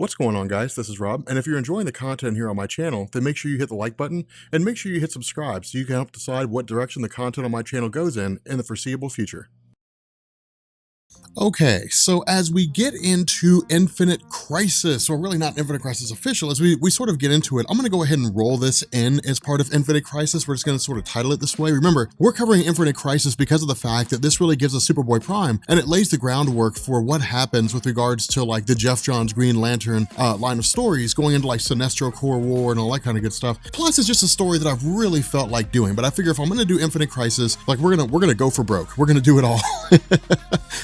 What's going on, guys? This is Rob, and if you're enjoying the content here on my channel, then make sure you hit the like button and make sure you hit subscribe so you can help decide what direction the content on my channel goes in the foreseeable future. Okay, so as we get into Infinite Crisis, or really not Infinite Crisis official, as we sort of get into it, I'm gonna go ahead and roll this in as part of Infinite Crisis. We're just gonna sort of title it this way. Remember, we're covering Infinite Crisis because of the fact that this really gives us Superboy Prime, and it lays the groundwork for what happens with regards to like the Geoff Johns Green Lantern line of stories, going into like Sinestro Core War and all that kind of good stuff. Plus, it's just a story that I've really felt like doing, but I figure if I'm gonna do Infinite Crisis, like we're gonna go for broke. We're gonna do it all.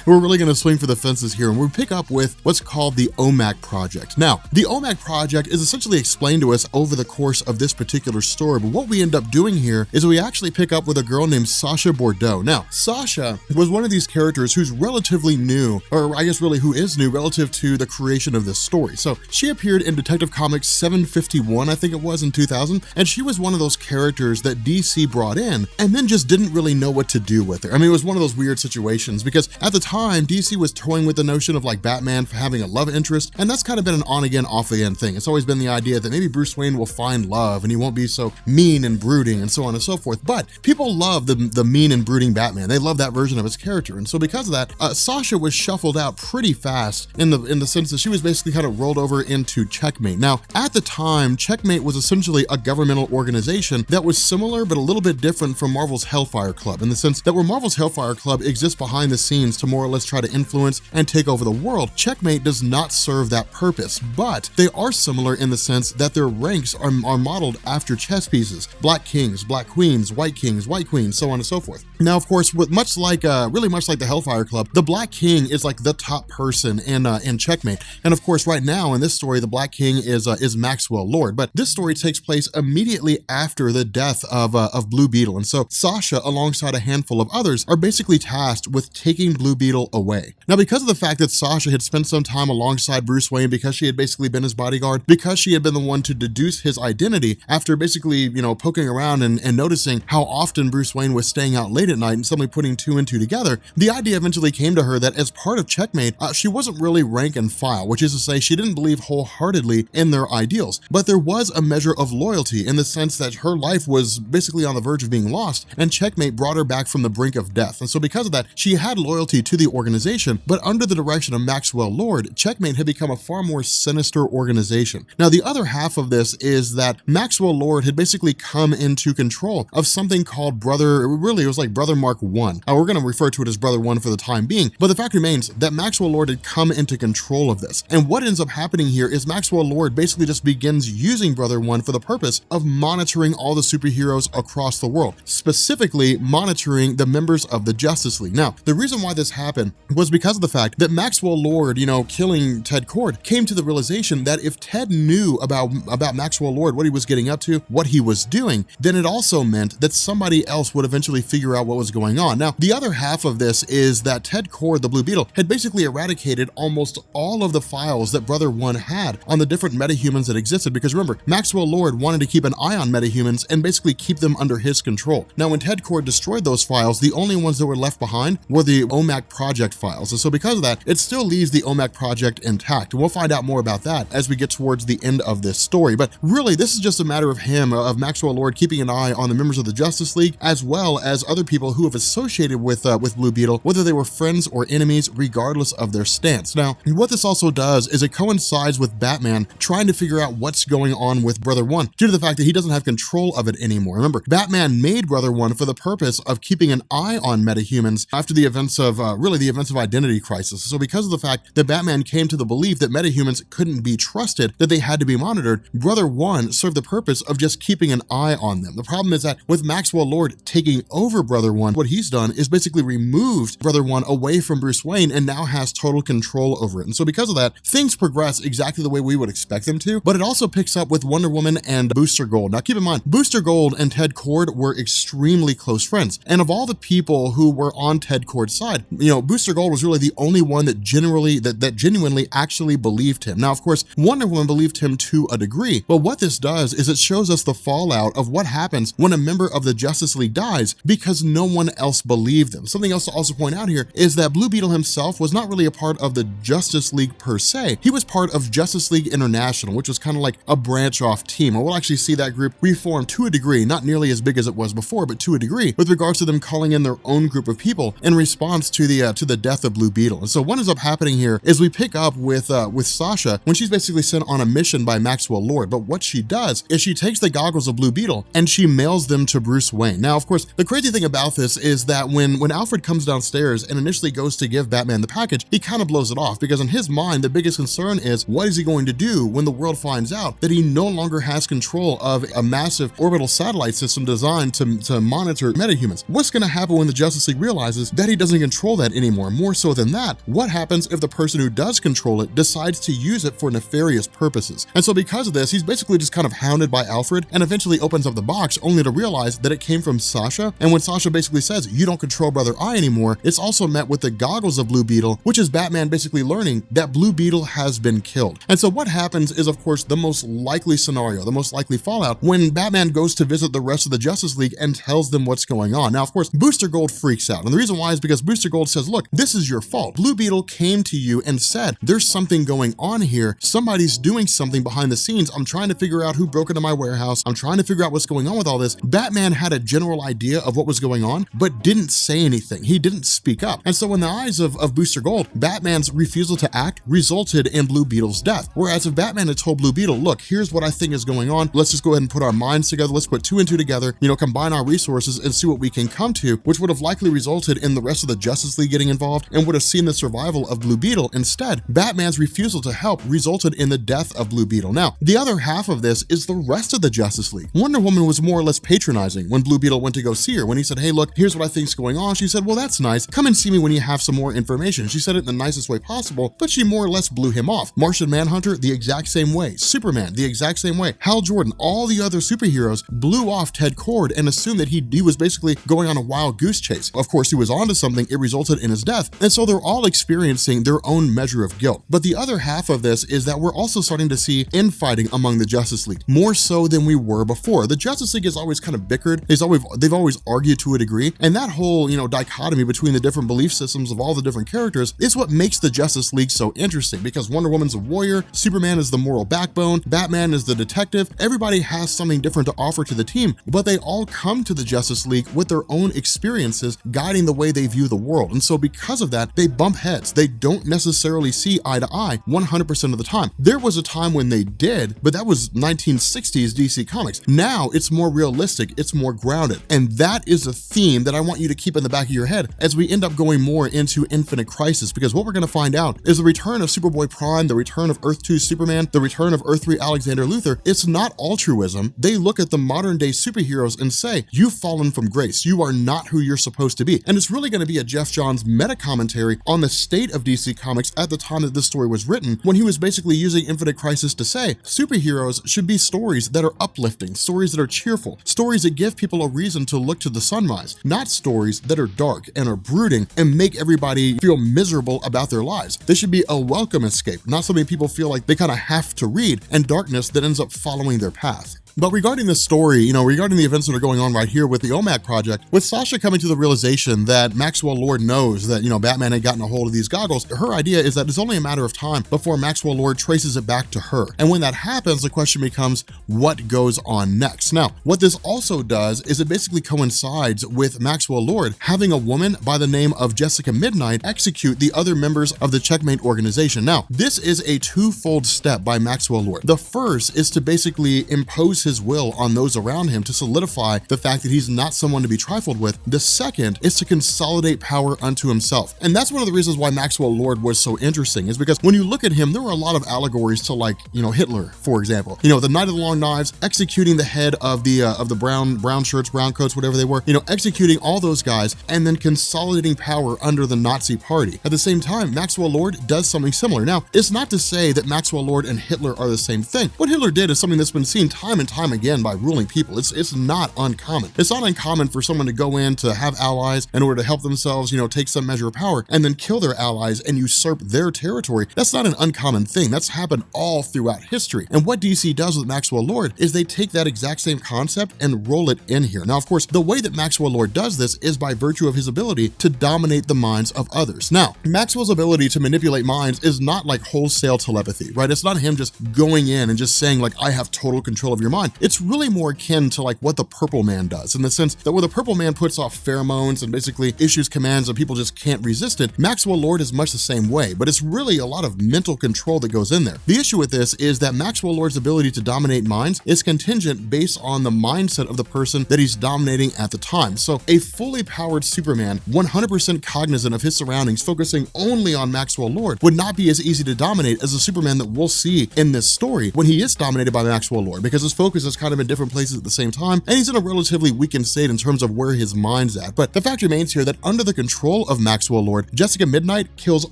We're really gonna swing for the fences here, and we pick up with what's called the OMAC project. Now, the OMAC project is essentially explained to us over the course of this particular story, but what we end up doing here is we actually pick up with a girl named Sasha Bordeaux. Now, Sasha was one of these characters who's relatively new, or I guess really who is new relative to the creation of this story. So she appeared in Detective Comics 751, I think it was, in 2000, and she was one of those characters that DC brought in and then just didn't really know what to do with her. I mean, it was one of those weird situations because at the time, DC was toying with the notion of like Batman having a love interest, and that's kind of been an on again, off again thing. It's always been the idea that maybe Bruce Wayne will find love and he won't be so mean and brooding and so on and so forth. But people love the mean and brooding Batman. They love that version of his character, and so because of that, Sasha was shuffled out pretty fast in the sense that she was basically kind of rolled over into Checkmate. Now, at the time, Checkmate was essentially a governmental organization that was similar but a little bit different from Marvel's Hellfire Club, in the sense that where Marvel's Hellfire Club exists behind the scenes to more or less try to influence and take over the world, Checkmate does not serve that purpose, but they are similar in the sense that their ranks are modeled after chess pieces: black kings, black queens, white queens, so on and so forth. Now, of course, with really much like the Hellfire Club, the Black King is like the top person in Checkmate, and of course, right now in this story, the Black King is Maxwell Lord. But this story takes place immediately after the death of Blue Beetle, and so Sasha, alongside a handful of others, are basically tasked with taking Blue Beetle away. Now, because of the fact that Sasha had spent some time alongside Bruce Wayne, because she had basically been his bodyguard, because she had been the one to deduce his identity after basically, poking around and noticing how often Bruce Wayne was staying out late at night and suddenly putting two and two together, the idea eventually came to her that as part of Checkmate, she wasn't really rank and file, which is to say she didn't believe wholeheartedly in their ideals, but there was a measure of loyalty in the sense that her life was basically on the verge of being lost, and Checkmate brought her back from the brink of death. And so because of that, she had loyalty to the organization, but under the direction of Maxwell Lord, Checkmate had become a far more sinister organization. Now, the other half of this is that Maxwell Lord had basically come into control of something called it was like Brother Mark 1. We're going to refer to it as Brother 1 for the time being, but the fact remains that Maxwell Lord had come into control of this. And what ends up happening here is Maxwell Lord basically just begins using Brother 1 for the purpose of monitoring all the superheroes across the world, specifically monitoring the members of the Justice League. Now, the reason why this happened was because of the fact that Maxwell Lord, killing Ted Kord, came to the realization that if Ted knew about Maxwell Lord, what he was getting up to, what he was doing, then it also meant that somebody else would eventually figure out what was going on. Now, the other half of this is that Ted Kord, the Blue Beetle, had basically eradicated almost all of the files that Brother 1 had on the different metahumans that existed, because remember, Maxwell Lord wanted to keep an eye on metahumans and basically keep them under his control. Now, when Ted Kord destroyed those files, the only ones that were left behind were the OMAC project files, and so because of that, it still leaves the OMAC project intact. We'll find out more about that as we get towards the end of this story, but really, this is just a matter of Maxwell Lord keeping an eye on the members of the Justice League, as well as other people who have associated with Blue Beetle, whether they were friends or enemies, regardless of their stance. Now, what this also does is it coincides with Batman trying to figure out what's going on with Brother 1, due to the fact that he doesn't have control of it anymore. Remember, Batman made Brother 1 for the purpose of keeping an eye on metahumans after the events of Identity Crisis. So because of the fact that Batman came to the belief that metahumans couldn't be trusted, that they had to be monitored, Brother 1 served the purpose of just keeping an eye on them. The problem is that with Maxwell Lord taking over Brother 1, what he's done is basically removed Brother 1 away from Bruce Wayne and now has total control over it. And so because of that, things progress exactly the way we would expect them to, but it also picks up with Wonder Woman and Booster Gold. Now keep in mind, Booster Gold and Ted Kord were extremely close friends, and of all the people who were on Ted Kord's side, Booster Gold was really the only one that genuinely actually believed him. Now, of course, Wonder Woman believed him to a degree, but what this does is it shows us the fallout of what happens when a member of the Justice League dies because no one else believed them. Something else to also point out here is that Blue Beetle himself was not really a part of the Justice League per se. He was part of Justice League International, which was kind of like a branch off team, or we'll actually see that group reform to a degree, not nearly as big as it was before, but to a degree, with regards to them calling in their own group of people in response to the death of Blue Beetle. And so what ends up happening here is we pick up with Sasha when she's basically sent on a mission by Maxwell Lord. But what she does is she takes the goggles of Blue Beetle and she mails them to Bruce Wayne. Now, of course, the crazy thing about this is that when Alfred comes downstairs and initially goes to give Batman the package, he kind of blows it off because in his mind, the biggest concern is what is he going to do when the world finds out that he no longer has control of a massive orbital satellite system designed to monitor metahumans? What's going to happen when the Justice League realizes that he doesn't control that anymore? More so than that, what happens if the person who does control it decides to use it for nefarious purposes? And so because of this, he's basically just kind of hounded by Alfred and eventually opens up the box only to realize that it came from Sasha. And when Sasha basically says, you don't control Brother Eye anymore, it's also met with the goggles of Blue Beetle, which is Batman basically learning that Blue Beetle has been killed. And so what happens is, of course, the most likely scenario, the most likely fallout, when Batman goes to visit the rest of the Justice League and tells them what's going on. Now, of course, Booster Gold freaks out. And the reason why is because Booster Gold says, look, this is your fault. Blue Beetle came to you and said, there's something going on here. Somebody's doing something behind the scenes. I'm trying to figure out who broke into my warehouse. I'm trying to figure out what's going on with all this. Batman had a general idea of what was going on, but didn't say anything. He didn't speak up. And so in the eyes of Booster Gold, Batman's refusal to act resulted in Blue Beetle's death. Whereas if Batman had told Blue Beetle, look, here's what I think is going on. Let's just go ahead and put our minds together. Let's put two and two together, combine our resources and see what we can come to, which would have likely resulted in the rest of the Justice League getting involved and would have seen the survival of Blue Beetle. Instead, Batman's refusal to help resulted in the death of Blue Beetle. Now, the other half of this is the rest of the Justice League. Wonder Woman was more or less patronizing when Blue Beetle went to go see her. When he said, hey, look, here's what I think's going on. She said, well, that's nice. Come and see me when you have some more information. She said it in the nicest way possible, but she more or less blew him off. Martian Manhunter, the exact same way. Superman, the exact same way. Hal Jordan, all the other superheroes blew off Ted Kord and assumed that he was basically going on a wild goose chase. Of course, he was onto something. It resulted in his death. And so they're all experiencing their own measure of guilt. But the other half of this is that we're also starting to see infighting among the Justice League, more so than we were before. The Justice League has always kind of bickered. They've always argued to a degree. And that whole, dichotomy between the different belief systems of all the different characters is what makes the Justice League so interesting, because Wonder Woman's a warrior, Superman is the moral backbone, Batman is the detective. Everybody has something different to offer to the team, but they all come to the Justice League with their own experiences guiding the way they view the world. And so because of that, they bump heads. They don't necessarily see eye to eye 100% of the time. There was a time when they did, but that was 1960s DC Comics. Now it's more realistic, it's more grounded. And that is a theme that I want you to keep in the back of your head as we end up going more into Infinite Crisis, because what we're going to find out is the return of Superboy Prime, the return of Earth 2 Superman, the return of Earth 3 Alexander Luthor. It's not altruism. They look at the modern day superheroes and say, you've fallen from grace. You are not who you're supposed to be. And it's really going to be a Geoff Johns meta commentary on the state of DC Comics at the time that this story was written, when he was basically using Infinite Crisis to say superheroes should be stories that are uplifting, stories that are cheerful, stories that give people a reason to look to the sunrise, not stories that are dark and are brooding and make everybody feel miserable about their lives. They should be a welcome escape, not something people feel like they kind of have to read, and darkness that ends up following their path. But regarding this story, regarding the events that are going on right here with the OMAC project, with Sasha coming to the realization that Maxwell Lord knows that, Batman had gotten a hold of these goggles, her idea is that it's only a matter of time before Maxwell Lord traces it back to her. And when that happens, the question becomes, what goes on next? Now, what this also does is it basically coincides with Maxwell Lord having a woman by the name of Jessica Midnight execute the other members of the Checkmate organization. Now, this is a twofold step by Maxwell Lord. The first is to basically impose his will on those around him to solidify the fact that he's not someone to be trifled with. The second is to consolidate power unto himself. And that's one of the reasons why Maxwell Lord was so interesting, is because when you look at him, there were a lot of allegories to, like, Hitler, for example. The Knight of the Long Knives, executing the head of the brown shirts, brown coats, whatever they were, executing all those guys and then consolidating power under the Nazi party. At the same time, Maxwell Lord does something similar. Now, it's not to say that Maxwell Lord and Hitler are the same thing. What Hitler did is something that's been seen time and time time again by ruling people. It's not uncommon. It's not uncommon for someone to go in to have allies in order to help themselves, take some measure of power and then kill their allies and usurp their territory. That's not an uncommon thing. That's happened all throughout history. And what DC does with Maxwell Lord is they take that exact same concept and roll it in here. Now, of course, the way that Maxwell Lord does this is by virtue of his ability to dominate the minds of others. Now, Maxwell's ability to manipulate minds is not like wholesale telepathy, right? It's not him just going in and just saying like, I have total control of your mind. It's really more akin to like what the Purple Man does, in the sense that where the Purple Man puts off pheromones and basically issues commands and people just can't resist it, Maxwell Lord is much the same way, but it's really a lot of mental control that goes in there. The issue with this is that Maxwell Lord's ability to dominate minds is contingent based on the mindset of the person that he's dominating at the time. So a fully powered Superman, 100% cognizant of his surroundings, focusing only on Maxwell Lord, would not be as easy to dominate as the Superman that we'll see in this story when he is dominated by Maxwell Lord, because his focus is kind of in different places at the same time, and he's in a relatively weakened state in terms of where his mind's at. But the fact remains here that under the control of Maxwell Lord, Jessica Midnight kills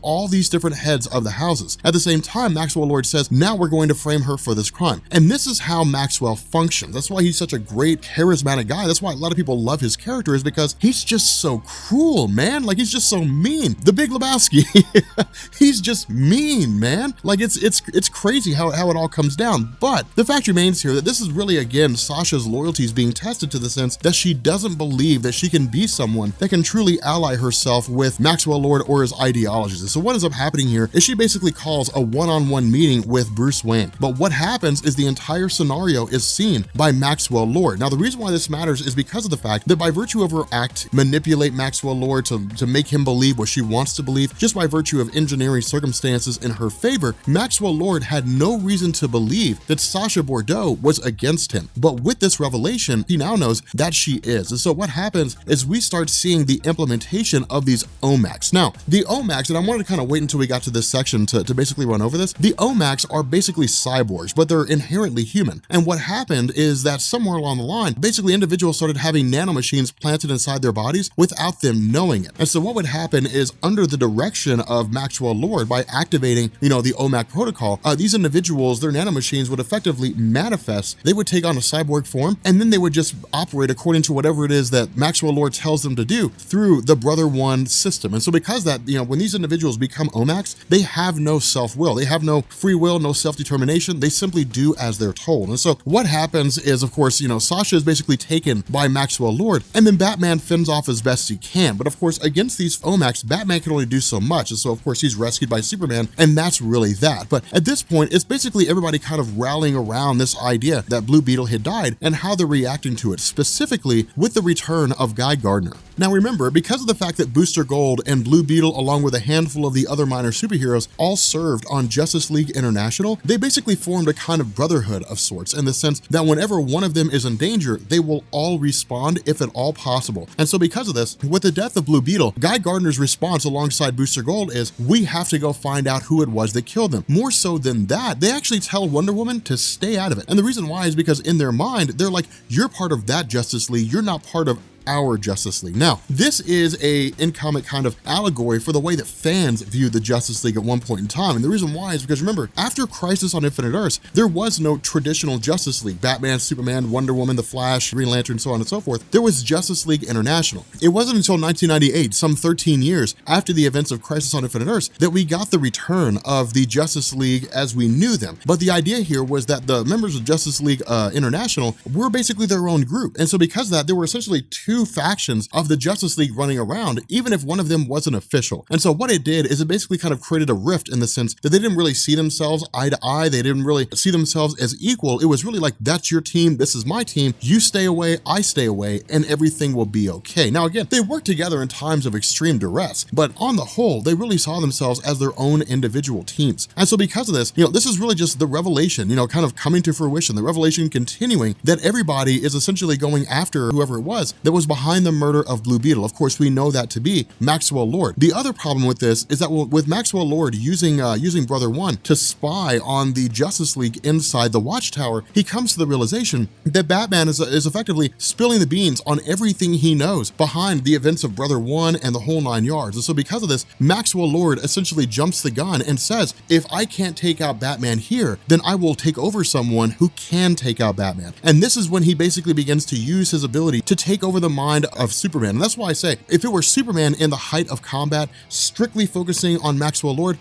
all these different heads of the houses. At the same time, Maxwell Lord says, now we're going to frame her for this crime. And this is how Maxwell functions. That's why he's such a great, charismatic guy. That's why a lot of people love his character, is because he's just so cruel, man. Like, he's just so mean. The Big Lebowski, he's just mean, man. Like, it's crazy how it all comes down. But the fact remains here that this is really, again, Sasha's loyalties being tested, to the sense that she doesn't believe that she can be someone that can truly ally herself with Maxwell Lord or his ideologies. And so what ends up happening here is she basically calls a one-on-one meeting with Bruce Wayne. But what happens is the entire scenario is seen by Maxwell Lord. Now, the reason why this matters is because of the fact that by virtue of her act, manipulate Maxwell Lord to make him believe what she wants to believe, just by virtue of engineering circumstances in her favor, Maxwell Lord had no reason to believe that Sasha Bordeaux was against him. But with this revelation, he now knows that she is. And so what happens is we start seeing the implementation of these OMACs. Now, the OMACs, and I wanted to kind of wait until we got to this section to basically run over this, the OMACs are basically cyborgs, but they're inherently human. And what happened is that somewhere along the line, basically individuals started having nanomachines planted inside their bodies without them knowing it. And so what would happen is, under the direction of Maxwell Lord, by activating, the OMAC protocol, these individuals, their nanomachines would effectively manifest. They would take on a cyborg form, and then they would just operate according to whatever it is that Maxwell Lord tells them to do through the Brother One system. And so because that, when these individuals become OMACs, they have no self-will. They have no free will, no self-determination. They simply do as they're told. And so what happens is, of course, Sasha is basically taken by Maxwell Lord, and then Batman fends off as best he can. But of course, against these OMACs, Batman can only do so much. And so of course, he's rescued by Superman, and that's really that. But at this point, it's basically everybody kind of rallying around this idea that Blue Beetle had died and how they're reacting to it, specifically with the return of Guy Gardner. Now remember, because of the fact that Booster Gold and Blue Beetle, along with a handful of the other minor superheroes, all served on Justice League International, they basically formed a kind of brotherhood of sorts, in the sense that whenever one of them is in danger, they will all respond if at all possible. And so because of this, with the death of Blue Beetle, Guy Gardner's response alongside Booster Gold is, we have to go find out who it was that killed them. More so than that, they actually tell Wonder Woman to stay out of it. And the reason why is because in their mind, they're like, you're part of that Justice League, you're not part of our Justice League. Now, this is a in-comic kind of allegory for the way that fans viewed the Justice League at one point in time. And the reason why is because, remember, after Crisis on Infinite Earths, there was no traditional Justice League. Batman, Superman, Wonder Woman, The Flash, Green Lantern, so on and so forth. There was Justice League International. It wasn't until 1998, some 13 years after the events of Crisis on Infinite Earths, that we got the return of the Justice League as we knew them. But the idea here was that the members of Justice League International were basically their own group. And so because of that, there were essentially two factions of the Justice League running around, even if one of them wasn't official. And so what it did is it basically kind of created a rift, in the sense that they didn't really see themselves eye to eye. They didn't really see themselves as equal. It was really like, that's your team, this is my team, you stay away, I stay away, and everything will be okay. Now again, they worked together in times of extreme duress, but on the whole, they really saw themselves as their own individual teams. And so because of this, this is really just the revelation, kind of coming to fruition, the revelation continuing, that everybody is essentially going after whoever it was that was was behind the murder of Blue Beetle. Of course, we know that to be Maxwell Lord. The other problem with this is that with Maxwell Lord using Brother One to spy on the Justice League inside the Watchtower, he comes to the realization that Batman is effectively spilling the beans on everything he knows behind the events of Brother One and the whole 9 yards. And so because of this, Maxwell Lord essentially jumps the gun and says, if I can't take out Batman here, then I will take over someone who can take out Batman. And this is when he basically begins to use his ability to take over the mind of Superman. And that's why I say, if it were Superman in the height of combat, strictly focusing on Maxwell Lord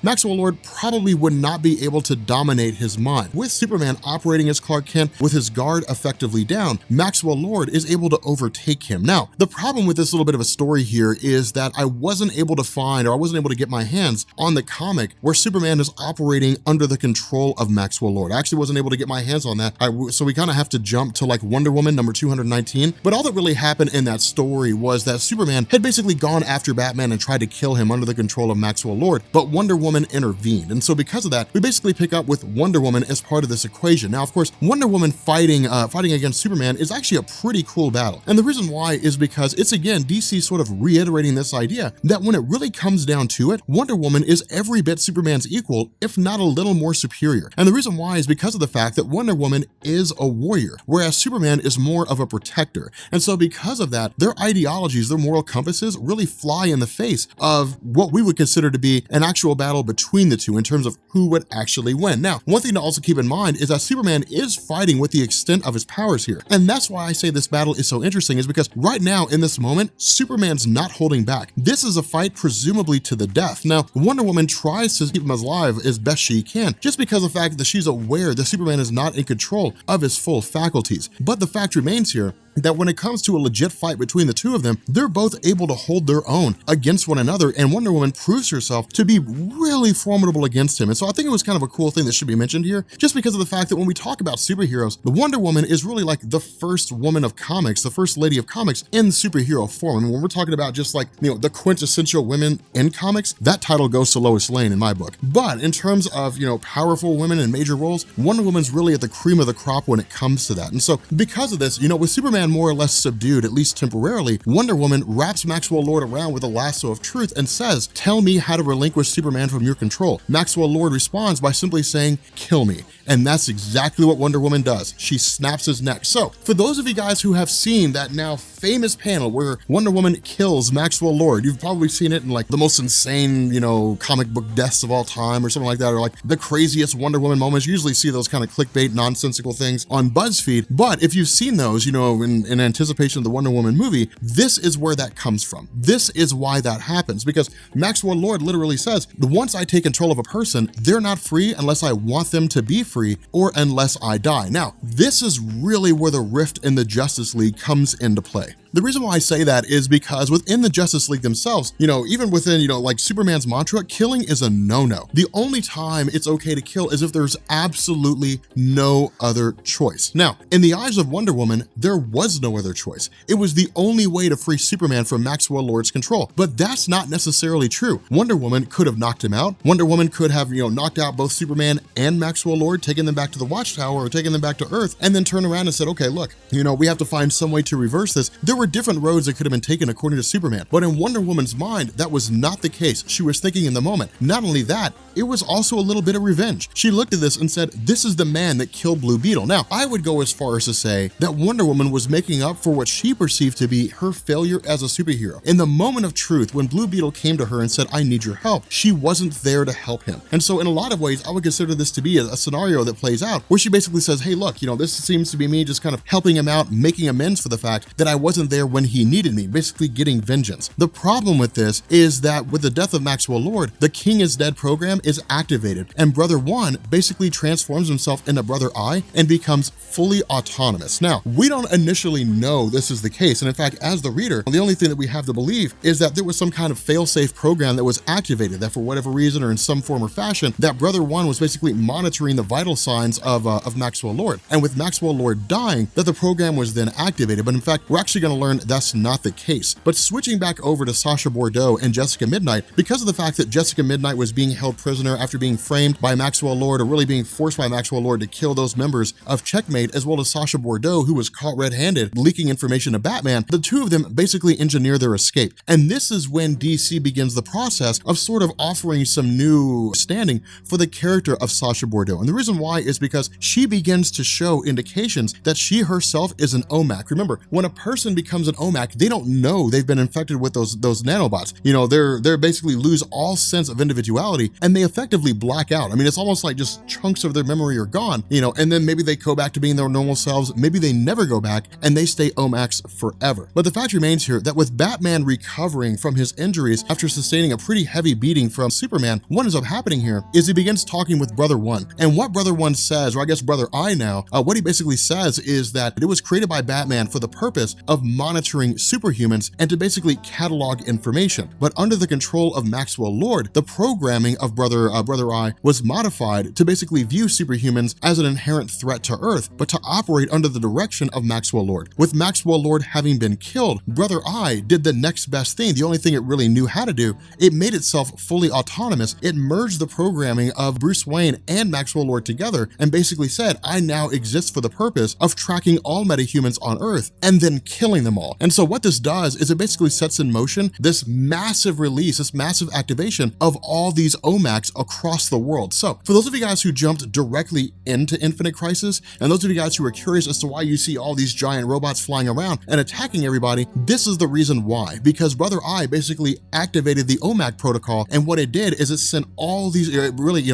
probably would not be able to dominate his mind. With Superman operating as Clark Kent with his guard effectively down, Maxwell Lord is able to overtake him. Now, the problem with this little bit of a story here is that I wasn't able to get my hands on the comic where Superman is operating under the control of Maxwell Lord. I actually wasn't able to get my hands on that. So we kind of have to jump to like Wonder Woman number 219. But all that really happened in that story was that Superman had basically gone after Batman and tried to kill him under the control of Maxwell Lord, but Wonder Woman intervened. And so because of that, we basically pick up with Wonder Woman as part of this equation. Now, of course, Wonder Woman fighting against Superman is actually a pretty cool battle. And the reason why is because it's, again, DC sort of reiterating this idea that when it really comes down to it, Wonder Woman is every bit Superman's equal, if not a little more superior. And the reason why is because of the fact that Wonder Woman is a warrior, whereas Superman is more of a protector. And so because of that, their ideologies, their moral compasses really fly in the face of what we would consider to be an actual battle between the two in terms of who would actually win. Now, one thing to also keep in mind is that Superman is fighting with the extent of his powers here. And that's why I say this battle is so interesting, is because right now in this moment, Superman's not holding back. This is a fight presumably to the death. Now, Wonder Woman tries to keep him alive as best she can, just because of the fact that she's aware that Superman is not in control of his full faculties. But the fact remains here that when it comes to a legit fight between the two of them, they're both able to hold their own against one another, and Wonder Woman proves herself to be really formidable against him. And so I think it was kind of a cool thing that should be mentioned here, just because of the fact that when we talk about superheroes, the Wonder Woman is really like the first woman of comics, the first lady of comics in superhero form. I mean, when we're talking about just like, the quintessential women in comics, that title goes to Lois Lane in my book. But in terms of, powerful women in major roles, Wonder Woman's really at the cream of the crop when it comes to that. And so because of this, with Superman more or less subdued, at least temporarily, Wonder Woman wraps Maxwell Lord around with a lasso of truth and says, tell me how to relinquish Superman from your control. Maxwell Lord responds by simply saying, kill me. And that's exactly what Wonder Woman does. She snaps his neck. So for those of you guys who have seen that now famous panel where Wonder Woman kills Maxwell Lord, you've probably seen it in like the most insane, comic book deaths of all time or something like that, or like the craziest Wonder Woman moments. You usually see those kind of clickbait, nonsensical things on BuzzFeed. But if you've seen those, in anticipation of the Wonder Woman movie, this is where that comes from. This is why that happens, because Maxwell Lord literally says, once I take control of a person, they're not free unless I want them to be free or unless I die. Now, this is really where the rift in the Justice League comes into play. The reason why I say that is because within the Justice League themselves, even within, like Superman's mantra, killing is a no-no. The only time it's okay to kill is if there's absolutely no other choice. Now, in the eyes of Wonder Woman, there was no other choice. It was the only way to free Superman from Maxwell Lord's control. But that's not necessarily true. Wonder Woman could have knocked him out. Wonder Woman could have, knocked out both Superman and Maxwell Lord, taken them back to the Watchtower or taken them back to Earth, and then turned around and said, okay, look, we have to find some way to reverse this. There were different roads that could have been taken according to Superman, but in Wonder Woman's mind, that was not the case. She was thinking in the moment. Not only that, it was also a little bit of revenge. She looked at this and said, this is the man that killed Blue Beetle. Now, I would go as far as to say that Wonder Woman was making up for what she perceived to be her failure as a superhero. In the moment of truth, when Blue Beetle came to her and said, I need your help, she wasn't there to help him. And so in a lot of ways, I would consider this to be a scenario that plays out where she basically says, hey, look, this seems to be me just kind of helping him out, making amends for the fact that I wasn't there when he needed me, basically getting vengeance. The problem with this is that with the death of Maxwell Lord, the King is Dead program is activated, and Brother One basically transforms himself into Brother I and becomes fully autonomous. Now, we don't initially know this is the case, and in fact, as the reader, the only thing that we have to believe is that there was some kind of fail-safe program that was activated, that for whatever reason or in some form or fashion, that Brother One was basically monitoring the vital signs of Maxwell Lord. And with Maxwell Lord dying, that the program was then activated. But in fact, we're actually going to learn that's not the case. But switching back over to Sasha Bordeaux and Jessica Midnight, because of the fact that Jessica Midnight was being held prisoner after being framed by Maxwell Lord, or really being forced by Maxwell Lord to kill those members of Checkmate, as well as Sasha Bordeaux, who was caught red-handed leaking information to Batman, the two of them basically engineer their escape. And this is when DC begins the process of sort of offering some new standing for the character of Sasha Bordeaux. And the reason why is because she begins to show indications that she herself is an OMAC. Remember, when a person becomes an OMAC, they don't know they've been infected with those nanobots. You know, they're basically lose all sense of individuality, and they effectively black out. I mean, it's almost like just chunks of their memory are gone, you know, and then maybe they go back to being their normal selves, maybe they never go back, and they stay OMACs forever. But the fact remains here that with Batman recovering from his injuries after sustaining a pretty heavy beating from Superman, what ends up happening here is he begins talking with Brother One. And what Brother One says, or I guess Brother I now, what he basically says is that it was created by Batman for the purpose of monitoring superhumans and to basically catalog information. But under the control of Maxwell Lord, the programming of Brother I was modified to basically view superhumans as an inherent threat to Earth, but to operate under the direction of Maxwell Lord. With Maxwell Lord having been killed, Brother I did the next best thing, the only thing it really knew how to do. It made itself fully autonomous. It merged the programming of Bruce Wayne and Maxwell Lord together and basically said, I now exist for the purpose of tracking all metahumans on Earth and then killing them all. And so what this does is it basically sets in motion this massive release, this massive activation of all these OMACs across the world. So for those of you guys who jumped directly into Infinite Crisis, and those of you guys who are curious as to why you see all these giant robots flying around and attacking everybody, this is the reason why. Because Brother I basically activated the OMAC protocol, and what it did is it sent all these,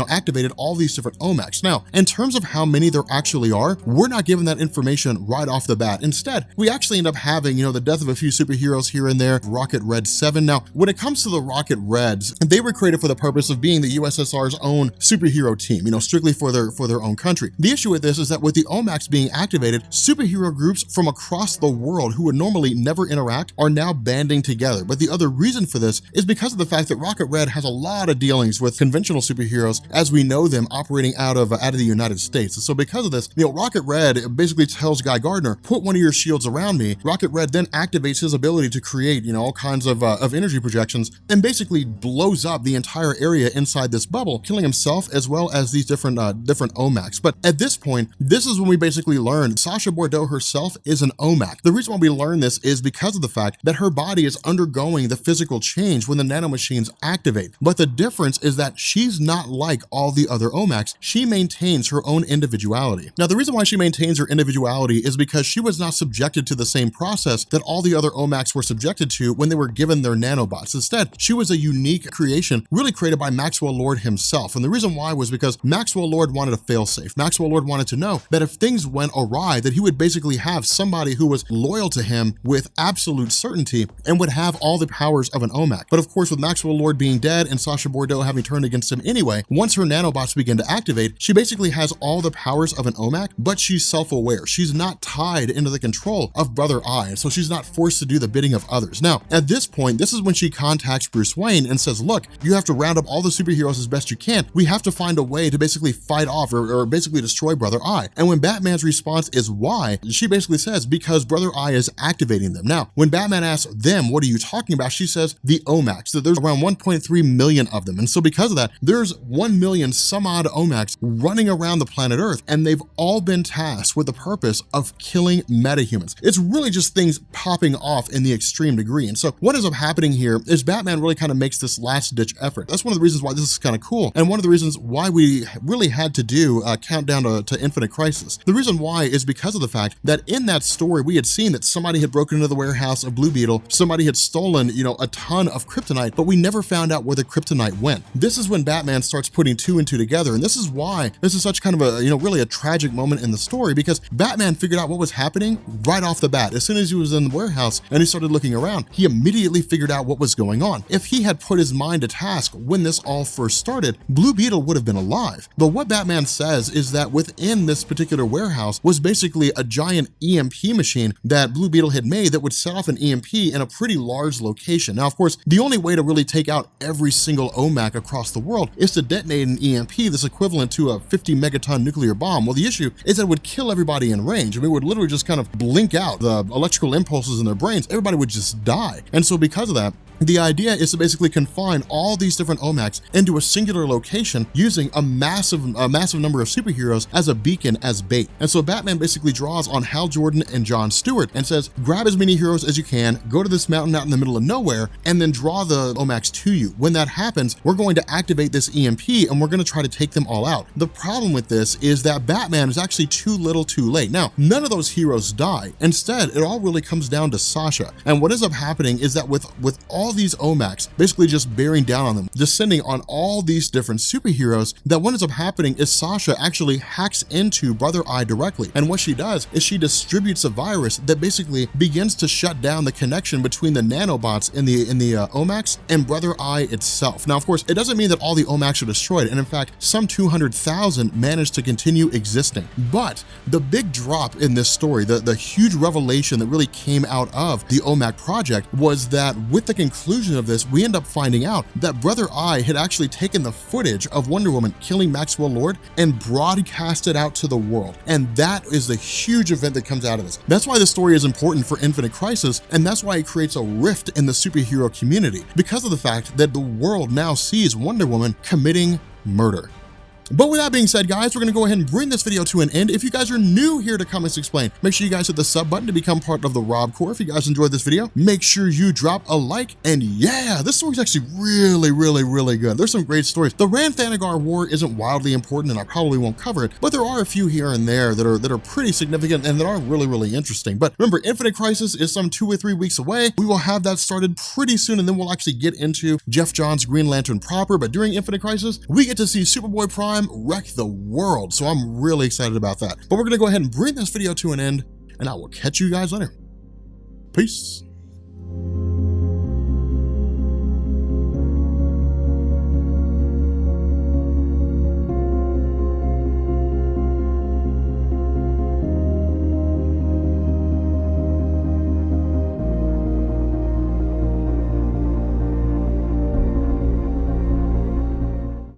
activated all these different OMACs. Now, in terms of how many there actually are, we're not given that information right off the bat. Instead, we actually end up having, the death of a few superheroes here and there, Rocket Red 7. Now, when it comes to the Rocket Reds, they were created for the purpose of being the USSR's own superhero team, strictly for their own country. The issue with this is that with the OMACs being activated, superhero groups from across the world who would normally never interact are now banding together. But the other reason for this is because of the fact that Rocket Red has a lot of dealings with conventional superheroes as we know them operating out of the United States. And so because of this, Rocket Red basically tells Guy Gardner, put one of your shields around me. Rocket Red then activates his ability to create, all kinds of energy projections and basically blows up the entire area inside this bubble, killing himself as well as these different OMACs. But at this point, this is when we basically learn Sasha Bordeaux herself is an OMAC. The reason why we learn this is because of the fact that her body is undergoing the physical change when the nanomachines activate. But the difference is that she's not like all the other OMACs. She maintains her own individuality. Now, the reason why she maintains her individuality is because she was not subjected to the same process that all the other OMACs were subjected to when they were given their nanobots. Instead, she was a unique creation really created by Maxwell Lord himself. And the reason why was because Maxwell Lord wanted a failsafe. Maxwell Lord wanted to know that if things went awry, that he would basically have somebody who was loyal to him with absolute certainty and would have all the powers of an OMAC. But of course, with Maxwell Lord being dead and Sasha Bordeaux having turned against him anyway, once her nanobots begin to activate, she basically has all the powers of an OMAC, but she's self-aware. She's not tied into the control of Brother I, and so she's not forced to do the bidding of others. Now, at this point, this is when she contacts Bruce Wayne and says, look, you have to round up all the superheroes as best you can. We have to find a way to basically fight off or basically destroy Brother I. And when Batman's response is why, she basically says, because Brother I is activating them. Now, when Batman asks them, what are you talking about? She says, the OMACs. So there's around 1.3 million of them. And so because of that, there's 1 million some odd OMACs running around the planet Earth, and they've all been tasked with the purpose of killing metahumans. It's really just things popping off in the extreme degree. And so what ends up happening here is Batman really kind of makes this last ditch effort. That's one of the reasons why this is kind of cool. And one of the reasons why we really had to do a countdown to Infinite Crisis. The reason why is because of the fact that in that story, we had seen that somebody had broken into the warehouse of Blue Beetle. Somebody had stolen, a ton of kryptonite, but we never found out where the kryptonite went. This is when Batman starts putting two and two together. And this is why this is such kind of a, really a tragic moment in the story, because Batman figured out what was happening right off the bat. As soon as he was in the warehouse and he started looking around, he immediately figured out what was going on. If he had put his mind to task when this all first started, Blue Beetle would have been alive. But what Batman says is that within this particular warehouse was basically a giant EMP machine that Blue Beetle had made that would set off an EMP in a pretty large location. Now, of course, the only way to really take out every single OMAC across the world is to detonate an EMP that's equivalent to a 50 megaton nuclear bomb. Well, the issue is that it would kill everybody in range. I mean, it would literally just kind of blink out the electrical impulses in their brains, everybody would just die. And so because of that, the idea is to basically confine all these different OMACs into a singular location using a massive number of superheroes as a beacon, as bait. And so Batman basically draws on Hal Jordan and John Stewart and says, grab as many heroes as you can, go to this mountain out in the middle of nowhere, and then draw the OMACs to you. When that happens, we're going to activate this EMP and we're going to try to take them all out. The problem with this is that Batman is actually too little too late. Now, none of those heroes die. Instead, it all really comes down to Sasha. And what ends up happening is that with all these OMACs basically just bearing down on them, descending on all these different superheroes, that what ends up happening is Sasha actually hacks into Brother Eye directly. And what she does is she distributes a virus that basically begins to shut down the connection between the nanobots in the OMACs and Brother Eye itself. Now, of course, it doesn't mean that all the OMACs are destroyed. And in fact, some 200,000 managed to continue existing. But the big drop in this story, the huge revelation that really came out of the OMAC project, was that with the conclusion of this, we end up finding out that Brother Eye had actually taken the footage of Wonder Woman killing Maxwell Lord and broadcast it out to the world. And that is the huge event that comes out of this. That's why the story is important for Infinite Crisis, and that's why it creates a rift in the superhero community, because of the fact that the world now sees Wonder Woman committing murder. But with that being said, guys, we're gonna go ahead and bring this video to an end. If you guys are new here to Comics Explained, make sure you guys hit the sub button to become part of the Rob Corps. If you guys enjoyed this video, make sure you drop a like. And yeah, this story's actually really good. There's some great stories. The Rann-Thanagar War isn't wildly important, and I probably won't cover it, but there are a few here and there that are pretty significant and that are really interesting. But remember, Infinite Crisis is some 2 or 3 weeks away. We will have that started pretty soon, and then we'll actually get into Geoff Johns' Green Lantern proper. But during Infinite Crisis, we get to see Superboy Prime wreck the world. So I'm really excited about that. But we're gonna go ahead and bring this video to an end, and I will catch you guys later. Peace.